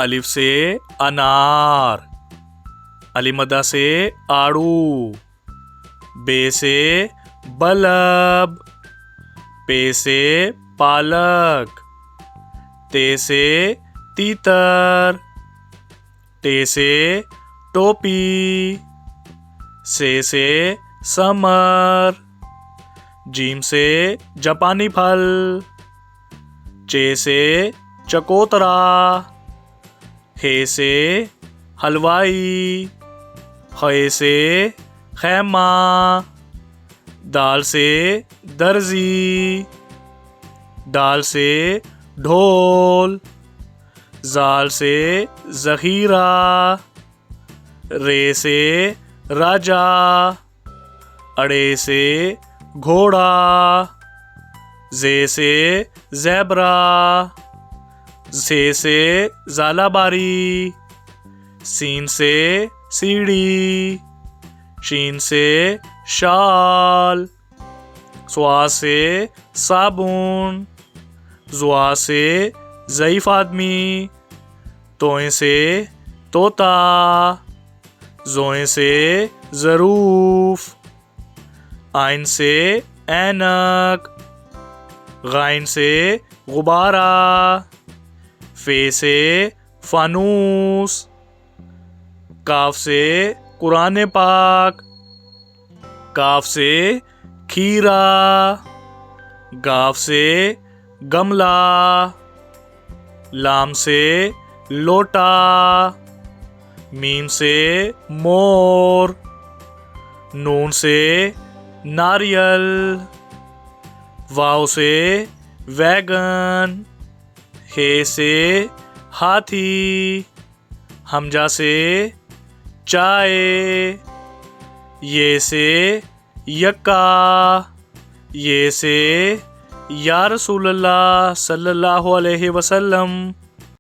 अलिफ से अनार, अलिमदा से आड़ू, बे से बल्ब, पे से पालक, ते से तीतर, टे से टोपी, से समर, जीम से जापानी फल, चे से चकोतरा, हे से हलवाई, खे से खैमा, दाल से दर्जी, दाल से ढोल, जाल से ज़ख़ीरा, रे से राजा, अड़े से घोड़ा, जे से ज़ेब्रा, से ज़ालाबारी, सीन से सीढ़ी, शीन से शाल, स्वा से साबुन, जुआ से ज़ईफ़ आदमी, तोए से तोता, जोए से ज़रूफ़, आइन से ऐनक, गाइन से गुब्बारा, फे से फ़ानूस, काफ से कुरान पाक, काफ से खीरा, गाफ से गमला, लाम से लोटा, मीम से मोर, नून से नारियल, वाव से वैगन, हे से हाथी, हमजा से चाय, ये से यक्का, ये से या रसूलल्लाह सल्लल्लाहु अलैहि वसल्लम।